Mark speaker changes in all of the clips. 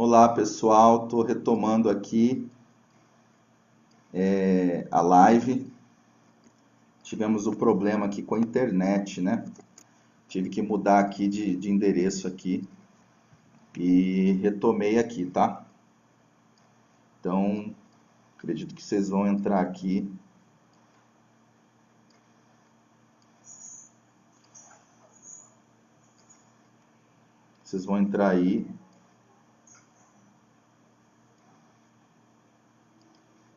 Speaker 1: Olá pessoal, estou retomando aqui a live. Tivemos um problema aqui com a internet, né? Tive que mudar aqui de endereço aqui e retomei aqui, tá? Então, acredito que vocês vão entrar aqui. Vocês vão entrar aí.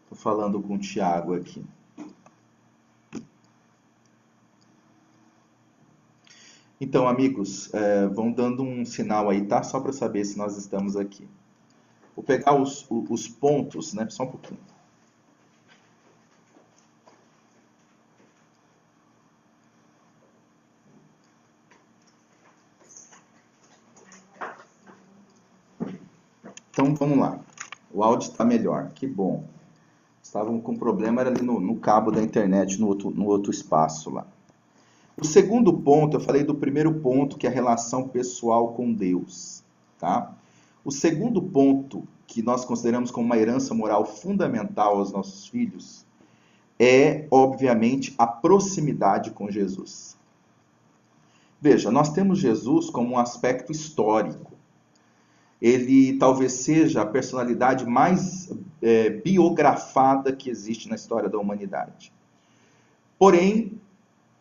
Speaker 1: Estou falando com o Thiago aqui. Então, amigos, vão dando um sinal aí, tá? Só para saber se nós estamos aqui. Vou pegar os pontos, né? Só um pouquinho. Então, vamos lá. O áudio está melhor, que bom. Estavam com problema, era ali no cabo da internet, no outro espaço lá. O segundo ponto, eu falei do primeiro ponto, que é a relação pessoal com Deus, tá? O segundo ponto, que nós consideramos como uma herança moral fundamental aos nossos filhos, é, obviamente, a proximidade com Jesus. Veja, nós temos Jesus como um aspecto histórico. Ele talvez seja a personalidade mais biografada que existe na história da humanidade. Porém,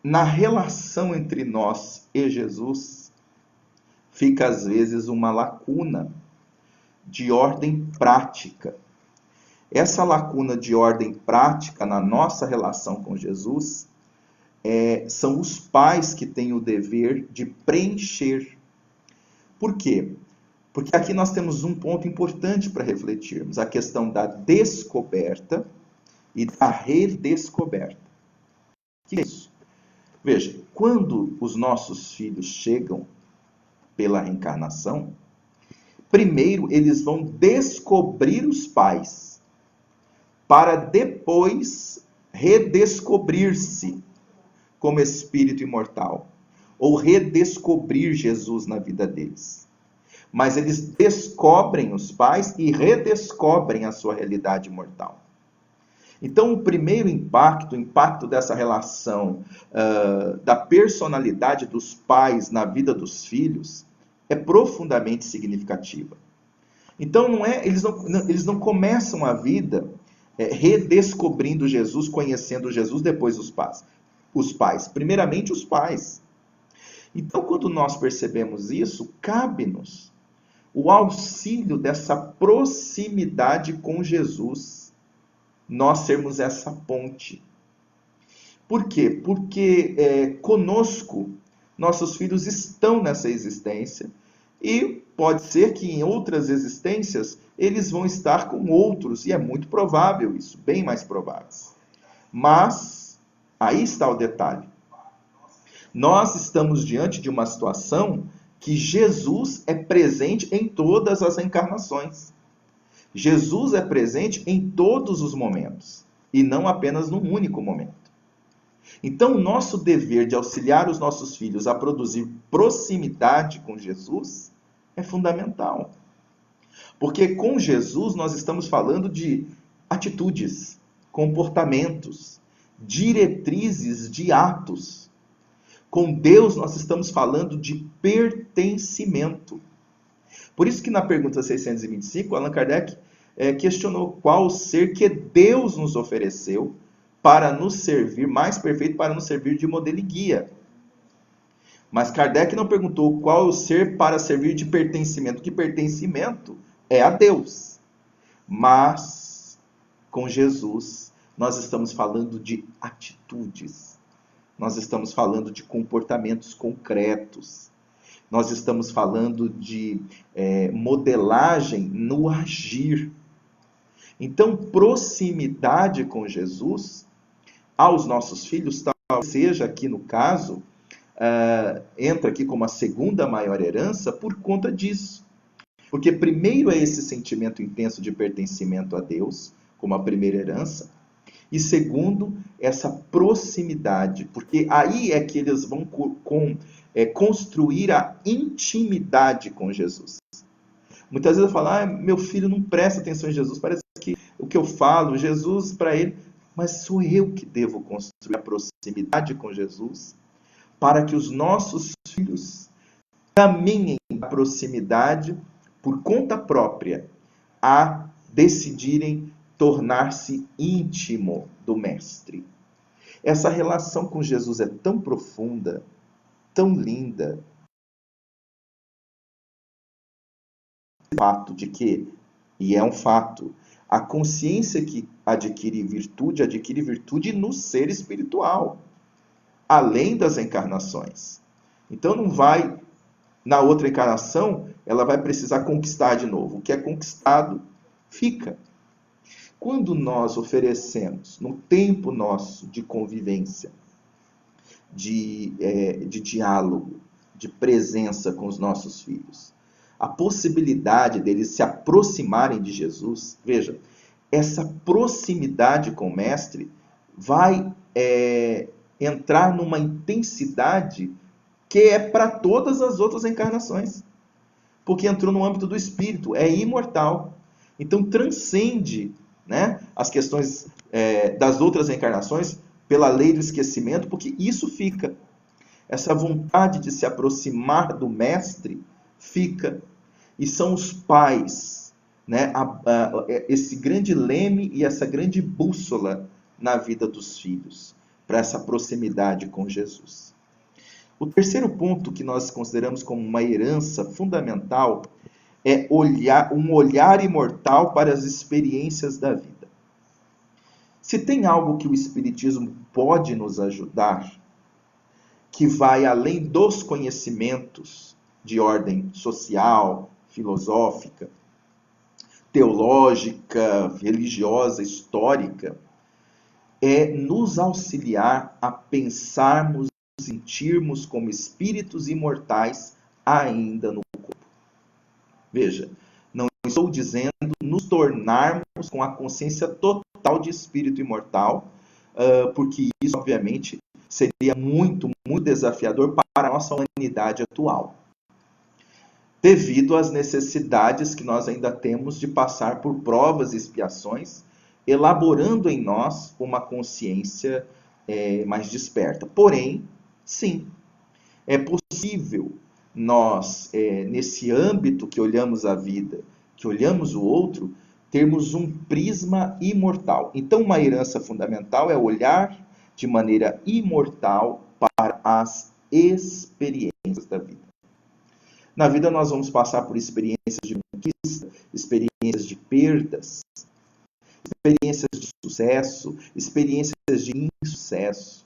Speaker 1: na relação entre nós e Jesus, fica às vezes uma lacuna de ordem prática. Essa lacuna de ordem prática na nossa relação com Jesus são os pais que têm o dever de preencher. Por quê? Porque aqui nós temos um ponto importante para refletirmos, a questão da descoberta e da redescoberta. O que é isso? Veja, quando os nossos filhos chegam pela reencarnação, primeiro eles vão descobrir os pais, para depois redescobrir-se como espírito imortal, ou redescobrir Jesus na vida deles. Mas eles descobrem os pais e redescobrem a sua realidade mortal. Então, o primeiro impacto, o impacto dessa relação da personalidade dos pais na vida dos filhos, é profundamente significativa. Então, eles não começam a vida redescobrindo Jesus, conhecendo Jesus depois os pais. Primeiramente os pais. Então, quando nós percebemos isso, cabe-nos o auxílio dessa proximidade com Jesus, nós sermos essa ponte. Por quê? Porque conosco, nossos filhos estão nessa existência e pode ser que em outras existências eles vão estar com outros, e é muito provável isso, bem mais provável. Mas, aí está o detalhe. Nós estamos diante de uma situação que Jesus é presente em todas as encarnações. Jesus é presente em todos os momentos, e não apenas num único momento. Então, o nosso dever de auxiliar os nossos filhos a produzir proximidade com Jesus é fundamental. Porque com Jesus nós estamos falando de atitudes, comportamentos, diretrizes de atos. Com Deus nós estamos falando de pertencimento. Por isso que na pergunta 625, Allan Kardec questionou qual o ser que Deus nos ofereceu para nos servir, mais perfeito, para nos servir de modelo e guia. Mas Kardec não perguntou qual o ser para servir de pertencimento, que pertencimento é a Deus. Mas com Jesus nós estamos falando de atitudes. Nós estamos falando de comportamentos concretos. Nós estamos falando de modelagem no agir. Então, proximidade com Jesus aos nossos filhos, talvez seja aqui no caso, entra aqui como a segunda maior herança por conta disso. Porque primeiro é esse sentimento intenso de pertencimento a Deus, como a primeira herança, e segundo, essa proximidade, porque aí é que eles vão construir a intimidade com Jesus. Muitas vezes eu falo, meu filho não presta atenção em Jesus, parece que o que eu falo, Jesus para ele, mas sou eu que devo construir a proximidade com Jesus para que os nossos filhos caminhem a proximidade por conta própria, a decidirem tornar-se íntimo do Mestre. Essa relação com Jesus é tão profunda, tão linda, o fato de que, e é um fato, a consciência que adquire virtude no ser espiritual, além das encarnações. Então não vai, na outra encarnação, ela vai precisar conquistar de novo. O que é conquistado, fica. Quando nós oferecemos, no tempo nosso de convivência, de diálogo, de presença com os nossos filhos, a possibilidade deles se aproximarem de Jesus, veja, essa proximidade com o Mestre vai entrar numa intensidade que é para todas as outras encarnações, porque entrou no âmbito do espírito, é imortal. Então transcende, né, as questões das outras encarnações pela lei do esquecimento, porque isso fica. Essa vontade de se aproximar do Mestre fica. E são os pais, né, esse grande leme e essa grande bússola na vida dos filhos, para essa proximidade com Jesus. O terceiro ponto que nós consideramos como uma herança fundamental é um olhar imortal para as experiências da vida. Se tem algo que o Espiritismo pode nos ajudar, que vai além dos conhecimentos de ordem social, filosófica, teológica, religiosa, histórica, é nos auxiliar a pensarmos e sentirmos como espíritos imortais ainda no corpo. Veja, não estou dizendo nos tornarmos com a consciência total de espírito imortal, porque isso, obviamente, seria muito, muito desafiador para a nossa humanidade atual, devido às necessidades que nós ainda temos de passar por provas e expiações, elaborando em nós uma consciência mais desperta. Porém, sim, é possível nós, nesse âmbito que olhamos a vida, que olhamos o outro, termos um prisma imortal. Então, uma herança fundamental é olhar de maneira imortal para as experiências da vida. Na vida nós vamos passar por experiências de conquista, experiências de perdas, experiências de sucesso, experiências de insucesso.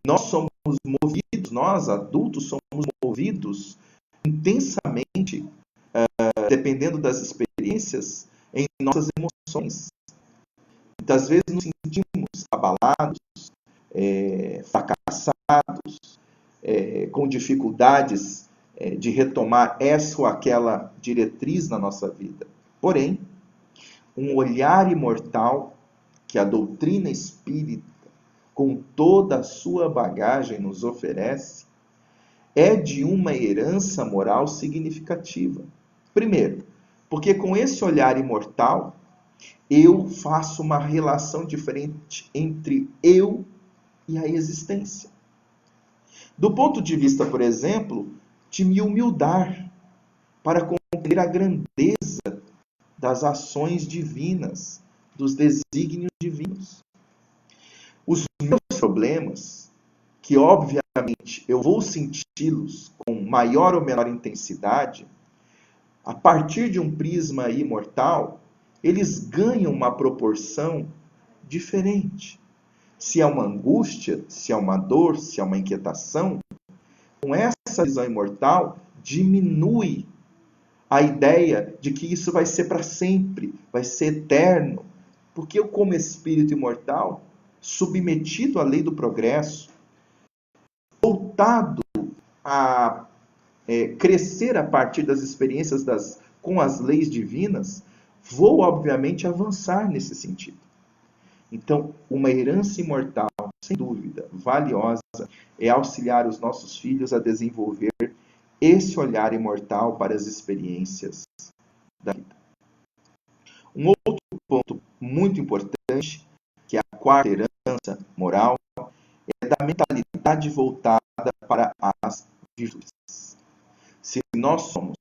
Speaker 1: Nós somos movidos, nós adultos somos movidos intensamente, dependendo das experiências, em nossas emoções. Muitas vezes nos sentimos abalados, fracassados, com dificuldades de retomar essa ou aquela diretriz na nossa vida. Porém, um olhar imortal que a doutrina espírita, com toda a sua bagagem, nos oferece, é de uma herança moral significativa. Primeiro, porque com esse olhar imortal, eu faço uma relação diferente entre eu e a existência. Do ponto de vista, por exemplo, de me humildar para compreender a grandeza das ações divinas, dos desígnios divinos. Os meus problemas, que obviamente eu vou senti-los com maior ou menor intensidade, a partir de um prisma imortal, eles ganham uma proporção diferente. Se é uma angústia, se é uma dor, se é uma inquietação, com essa visão imortal, diminui a ideia de que isso vai ser para sempre, vai ser eterno. Porque eu, como espírito imortal, submetido à lei do progresso, voltado a crescer a partir das experiências com as leis divinas, vou, obviamente, avançar nesse sentido. Então, uma herança imortal, sem dúvida, valiosa, é auxiliar os nossos filhos a desenvolver esse olhar imortal para as experiências da vida. Um outro ponto muito importante, que é a quarta herança moral, é da mentalidade voltada para as virtudes. Se nós somos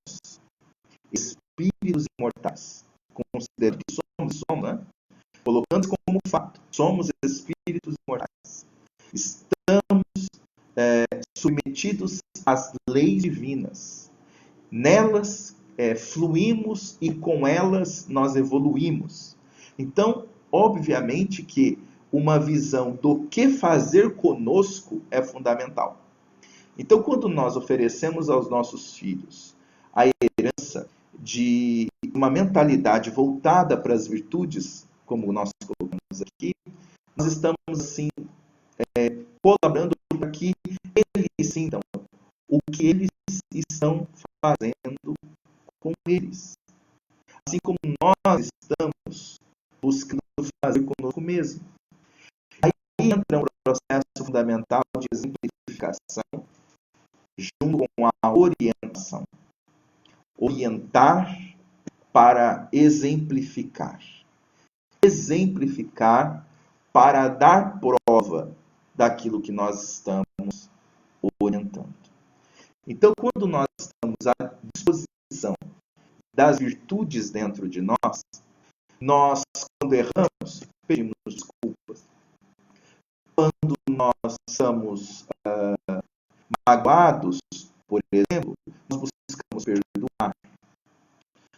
Speaker 1: espíritos imortais, considerando que somos, né? Colocando como fato, somos espíritos imortais, estamos submetidos às leis divinas, nelas fluímos e com elas nós evoluímos. Então, obviamente que uma visão do que fazer conosco é fundamental. Então, quando nós oferecemos aos nossos filhos a herança de uma mentalidade voltada para as virtudes, como nós colocamos aqui, nós estamos, assim, colaborando para que eles sintam o que eles estão fazendo com eles. Assim como nós estamos buscando fazer conosco mesmo. Aí entra um processo fundamental de exemplificação junto com a orientação. Orientar para exemplificar. Exemplificar para dar prova daquilo que nós estamos orientando. Então, quando nós estamos à disposição das virtudes dentro de nós, quando erramos, pedimos desculpas. Quando nós somos magoados, por exemplo, nós buscamos perdoar.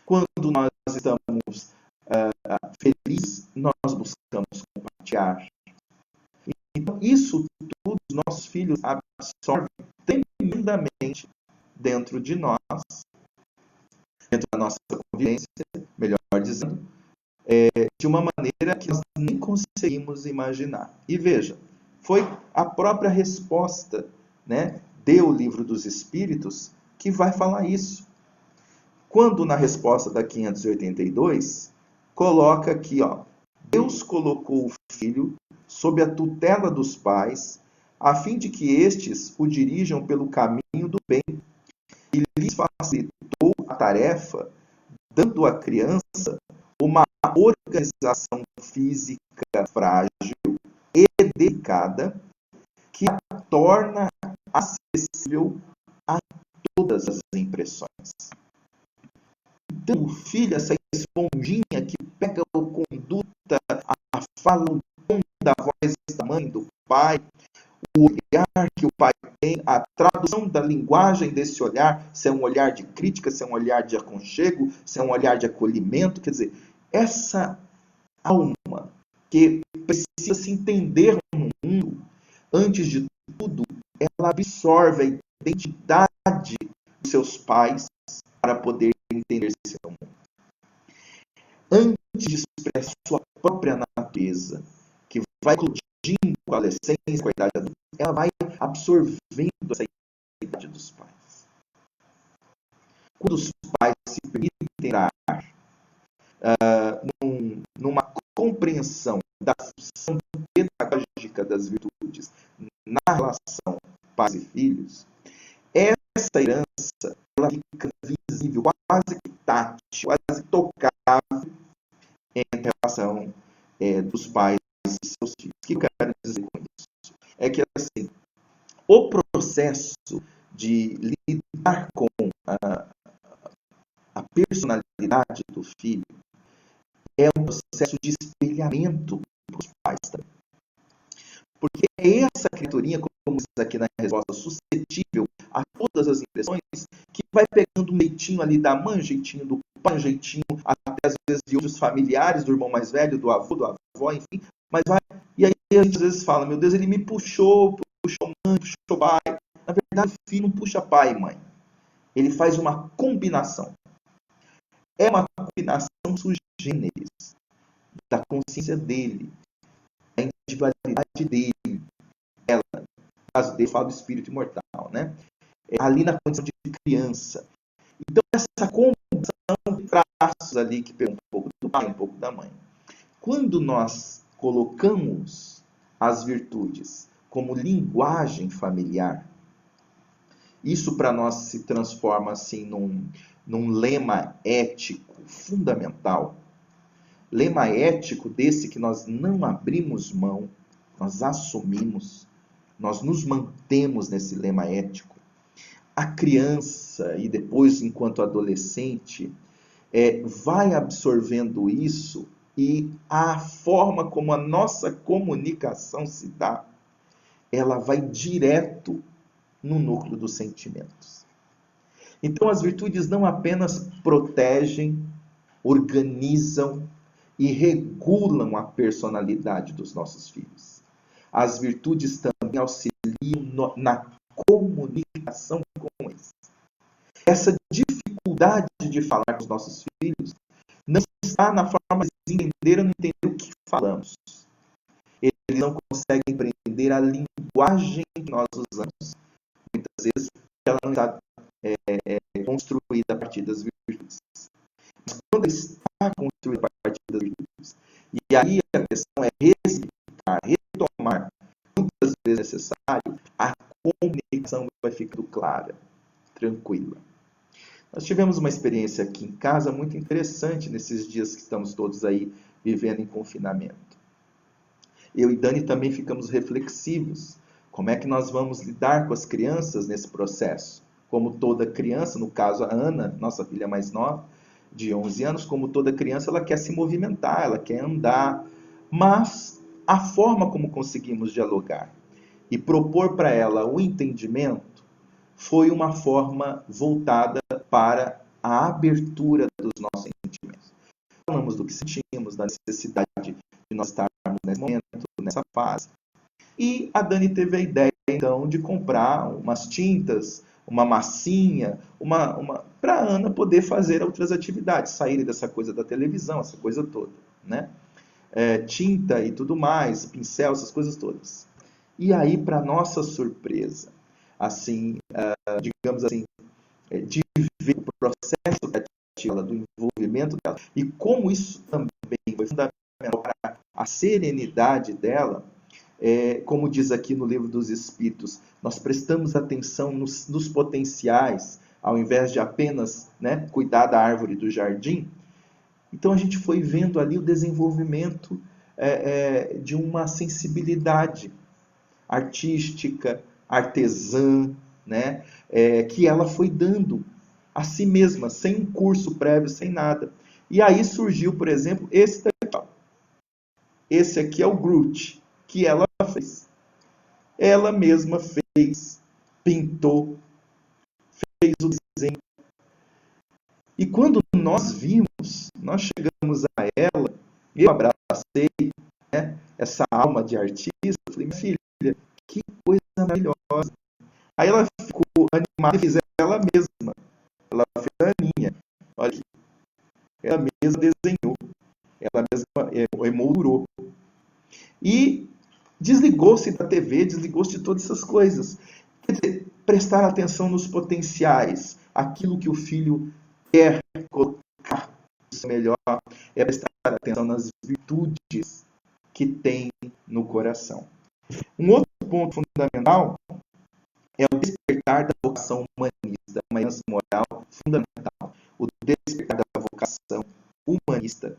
Speaker 1: Quando nós estamos felizes, nós buscamos compartilhar. Então, isso tudo os nossos filhos absorvem tremendamente dentro de nós, dentro da nossa convivência, melhor dizendo, de uma maneira que nós nem conseguimos imaginar. E veja, foi a própria resposta, né, do Livro dos Espíritos que vai falar isso. Quando na resposta da 582, coloca aqui, ó, Deus colocou o filho sob a tutela dos pais, a fim de que estes o dirijam pelo caminho do bem, e lhes facilitou a tarefa, dando à criança uma organização física frágil e delicada que a torna acessível a todas as impressões. Então, o filho, essa esponjinha que pega a conduta, a fala, o tom da voz da mãe, do pai, o olhar que o pai tem, a tradução da linguagem desse olhar, se é um olhar de crítica, se é um olhar de aconchego, se é um olhar de acolhimento, quer dizer, essa alma que precisa se entender no mundo, antes de tudo, ela absorve a identidade dos seus pais para poder entender seu mundo. Antes de expressar sua própria natureza, que vai eclodindo com a adolescência, com a idade adulta, ela vai absorvendo essa identidade dos pais. Quando os pais se permitem entrar numa compreensão da função pedagógica das virtudes na relação pais e filhos, essa herança ela fica visível, quase que tátil, quase tocável entre a relação dos pais e seus filhos. O que eu quero dizer com isso? É que, assim, o processo de lidar com a personalidade do filho é um processo de espelhamento para os pais também. Porque é essa criaturinha, como diz aqui na resposta, suscetível a todas as impressões, que vai pegando um jeitinho ali da mãe, um jeitinho do pai, um jeitinho até às vezes de outros familiares, do irmão mais velho, do avô, da avó, enfim. Mas vai, e aí a gente às vezes fala, meu Deus, ele me puxou mãe, puxou pai. Na verdade, o filho não puxa pai e mãe. Ele faz uma combinação. É uma combinação sui generis da consciência dele, da individualidade dele, ela, no caso dele, fala do espírito imortal, né? Ali na condição de criança. Então, essa combinação de traços ali que pega um pouco do pai, um pouco da mãe. Quando nós colocamos as virtudes como linguagem familiar, Isso para nós se transforma assim num lema ético fundamental. Lema ético desse que nós não abrimos mão, nós assumimos, nós nos mantemos nesse lema ético. A criança, e depois enquanto adolescente, vai absorvendo isso, e a forma como a nossa comunicação se dá, ela vai direto no núcleo dos sentimentos. Então as virtudes não apenas protegem, organizam e regulam a personalidade dos nossos filhos. As virtudes também auxiliam na comunicação com eles. Essa dificuldade de falar com os nossos filhos não está na forma de entender ou não entender o que falamos. Eles não conseguem empreender a linguagem que nós usamos. Muitas vezes ela não está construída a partir das virtudes. Mas quando ela está construída a partir das virtudes, e aí a questão é ressignificar, retomar, muitas vezes é necessário, a comunicação vai ficando clara, tranquila. Nós tivemos uma experiência aqui em casa muito interessante nesses dias que estamos todos aí vivendo em confinamento. Eu e Dani também ficamos reflexivos. Como é que nós vamos lidar com as crianças nesse processo? Como toda criança, no caso a Ana, nossa filha mais nova, de 11 anos, como toda criança, ela quer se movimentar, ela quer andar. Mas a forma como conseguimos dialogar e propor para ela o entendimento foi uma forma voltada para a abertura dos nossos sentimentos. Falamos do que sentimos, da necessidade de nós estarmos nesse momento, nessa fase. E a Dani teve a ideia, então, de comprar umas tintas, uma massinha, para a Ana poder fazer outras atividades, sair dessa coisa da televisão, essa coisa toda, né? Tinta e tudo mais, pincel, essas coisas todas. E aí, para nossa surpresa, assim, digamos assim, de ver o processo criativo, do envolvimento dela, e como isso também foi fundamental para a serenidade dela, como diz aqui no Livro dos Espíritos, nós prestamos atenção nos potenciais, ao invés de apenas, né, cuidar da árvore do jardim. Então a gente foi vendo ali o desenvolvimento de uma sensibilidade artística, artesã, né, que ela foi dando a si mesma, sem um curso prévio, sem nada. E aí surgiu, por exemplo, esse daqui. Esse aqui é o Groot, que ela fez. Ela mesma fez, pintou, fez o desenho. E quando nós vimos, nós chegamos a ela, eu abracei, né, essa alma de artista, eu falei, minha filha, que coisa maravilhosa. Aí ela ficou animada e fez ela mesma. Ela fez a Aninha. Olha aqui. Ela mesma desenhou. Ela mesma emoldurou. E desligou-se da TV, desligou-se de todas essas coisas. Quer dizer, prestar atenção nos potenciais. Aquilo que o filho quer colocar isso melhor é prestar atenção nas virtudes que tem no coração. Um outro ponto fundamental é o despertar da vocação humanista, uma herança moral fundamental. O despertar da vocação humanista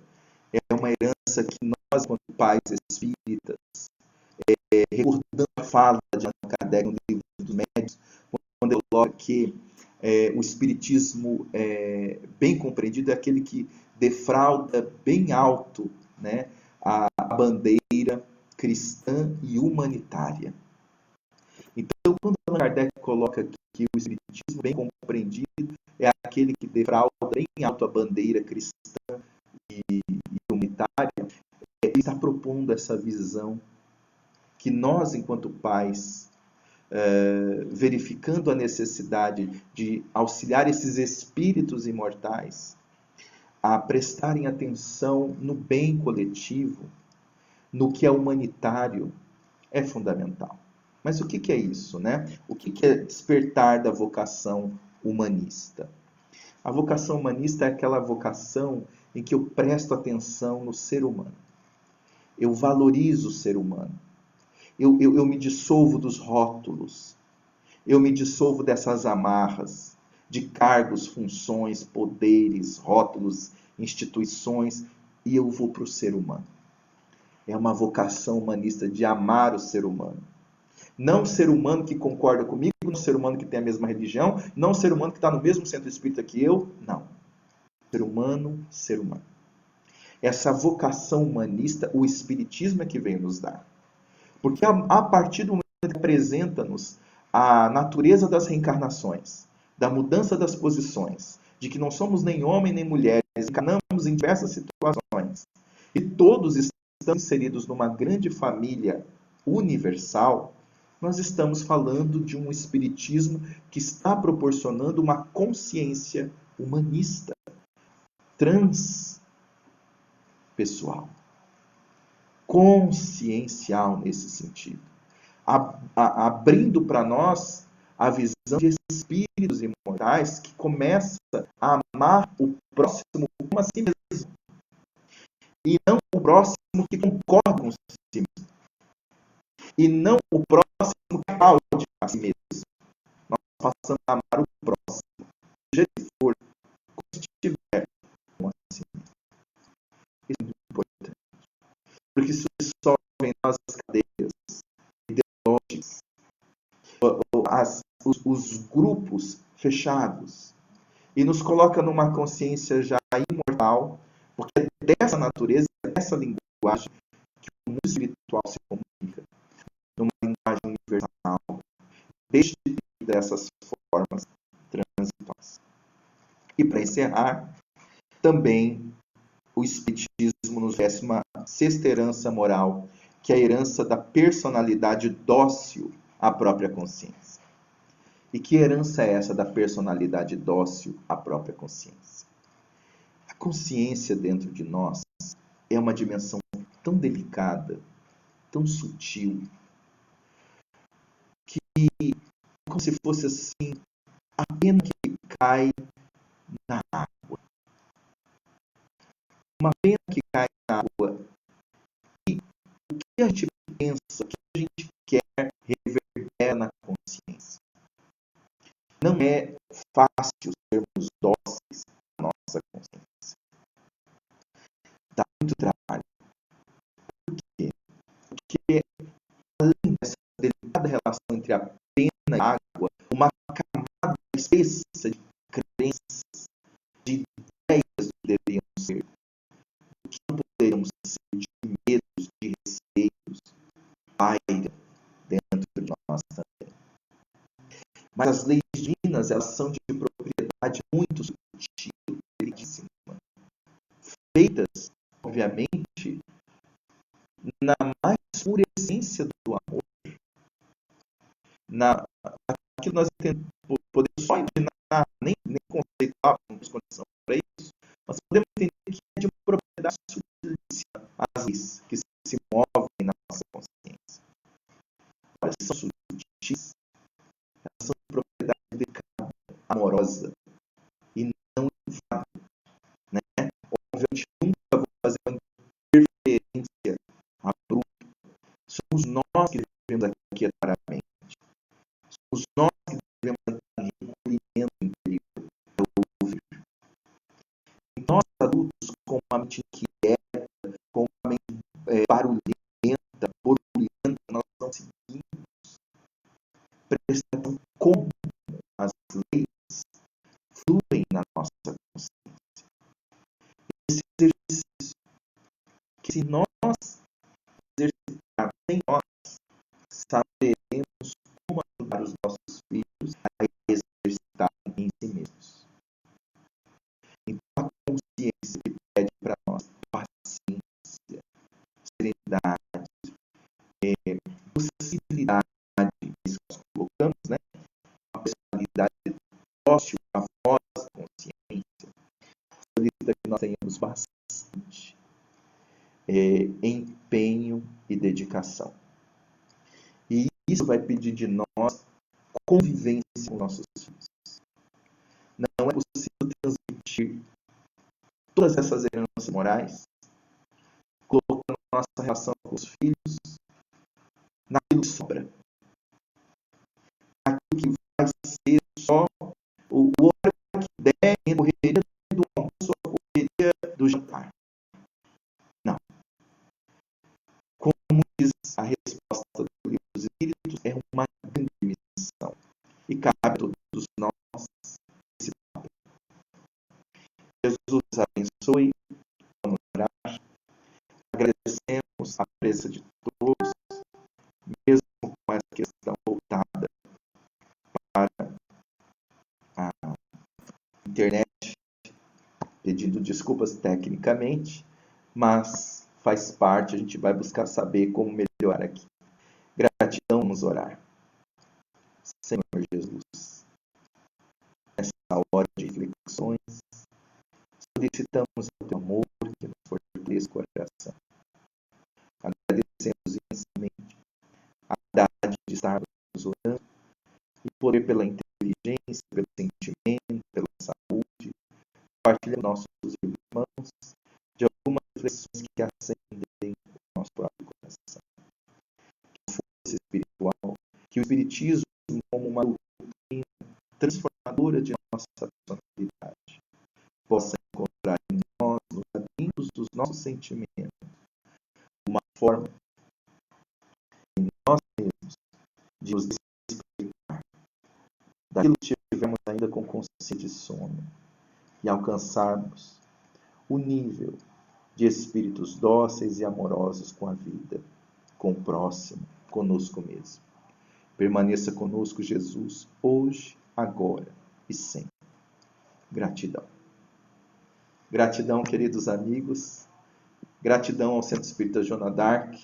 Speaker 1: é uma herança que nós, quanto pais espíritas, recordando a fala de Allan Kardec no Livro dos Médiuns, quando ele coloca que o espiritismo bem compreendido é aquele que defrauda bem alto, né, a bandeira cristã e humanitária. Então, quando Allan Kardec coloca que o espiritismo bem compreendido é aquele que defrauda bem alto a bandeira cristã e humanitária, ele está propondo essa visão que nós, enquanto pais, verificando a necessidade de auxiliar esses espíritos imortais a prestarem atenção no bem coletivo, no que é humanitário, é fundamental. Mas o que é isso, né? O que é despertar da vocação humanista? A vocação humanista é aquela vocação em que eu presto atenção no ser humano. Eu valorizo o ser humano. Eu me dissolvo dos rótulos. Eu me dissolvo dessas amarras de cargos, funções, poderes, rótulos, instituições, e eu vou para o ser humano. É uma vocação humanista de amar o ser humano. Não o ser humano que concorda comigo, não o ser humano que tem a mesma religião, não o ser humano que está no mesmo centro espírita que eu, não. Ser humano, ser humano. Essa vocação humanista, o Espiritismo é que veio nos dar. Porque a partir do momento que apresenta-nos a natureza das reencarnações, da mudança das posições, de que não somos nem homem nem mulher, encarnamos em diversas situações, e todos estamos inseridos numa grande família universal, nós estamos falando de um espiritismo que está proporcionando uma consciência humanista, transpessoal, consciencial nesse sentido, abrindo para nós a visão de espíritos imortais que começa a amar o próximo como a si mesmo, e não o próximo que concorda com si mesmo, e não o próximo que aplaude a si mesmo. Nós passamos a amar o próximo, seja ele for, como se estiver com a si mesmo. Isso é muito importante, porque isso dissolve em nós as cadeias ideológicas, os grupos fechados, e nos coloca numa consciência já imortal, porque é dessa natureza, dessa linguagem que o mundo espiritual se comunica, numa linguagem universal, desde dessas formas transitórias. E para encerrar, também o Espiritismo nos oferece uma sexta herança moral, que é a herança da personalidade dócil à própria consciência. E que herança é essa da personalidade dócil à própria consciência? A consciência dentro de nós é uma dimensão tão delicada, tão sutil, que é como se fosse assim, a pena que cai na água. Uma pena que cai na água. E o que a gente pensa, o que a gente quer, reverbera na consciência. Não é fácil sermos dóceis na nossa consciência. Dá muito trabalho. Por quê? Porque além dessa delicada relação entre a pena e a água, uma camada espessa de crenças, de ideias que deveriam ser, do que não poderíamos ser, de medos, de receios, paira dentro de nós também. Mas as leis divinas, elas são de propriedade muito sutil, delicadíssima, feitas, obviamente, na mais pura essência do amor, aquilo que nós podemos só imaginar, nem conceituar, não temos condição para isso, mas podemos entender que é de uma propriedade sutilíssima as leis que se movem na nossa consciência. Olha, são sutis, elas são de propriedade delicada, amorosa, e não inflável, né? Obviamente, nunca vou fazer uma interferência abrupta. Somos nós que devemos aqui a mente. Somos nós que devemos estar em recolhimento interior, ouvir. E nós, adultos, com uma mente inquieta, com uma mente barulhenta, borbulhenta, nós não conseguimos prestar atenção como as leis fluem na nossa consciência. Esse exercício, que se nós exercitarmos em nós, saberemos como ajudar os nossos filhos a exercitar em si mesmos. Então, a consciência que pede para nós paciência, serenidade, possibilidade, isso que nós colocamos, né? Uma personalidade dócil, a voz da consciência, solicita que nós tenhamos bastante empenho e dedicação. E isso vai pedir de nós convivência com nossos filhos. Não é possível transmitir todas essas heranças morais, colocando a nossa relação com os filhos naquilo que sobra, naquilo que correria do almoço, a correria do jantar. Não. Como diz a resposta do livro dos Espíritos, é uma grande missão. E cabe a todos nós esse papel. Jesus abençoe. Vamos orar. Agradecemos a presença de todos, mesmo com essa questão voltada para a internet, pedindo desculpas tecnicamente, mas faz parte, a gente vai buscar saber como melhorar aqui. Gratidão, vamos orar. Senhor Jesus, nessa hora de reflexões, solicitamos o teu amor que nos fortaleça o coração. Agradecemos imensamente a verdade de estarmos orando e poder, pela inteligência, pelo sentimento, pela saúde, compartilhar nossos irmãos de algumas reflexões que acendem o nosso próprio coração. Que a força espiritual, que o Espiritismo, como uma doutrina transformadora de nossa personalidade, possa encontrar em nós, nos caminhos dos nossos sentimentos, uma forma em nós mesmos de nos despertar daquilo que estivermos ainda com consciência de sono e alcançarmos o nível de espíritos dóceis e amorosos com a vida, com o próximo, conosco mesmo. Permaneça conosco, Jesus, hoje, agora e sempre. Gratidão. Gratidão, queridos amigos. Gratidão ao Centro Espírita Joana d'Arc.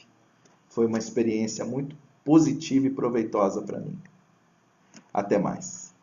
Speaker 1: Foi uma experiência muito positiva e proveitosa para mim. Até mais.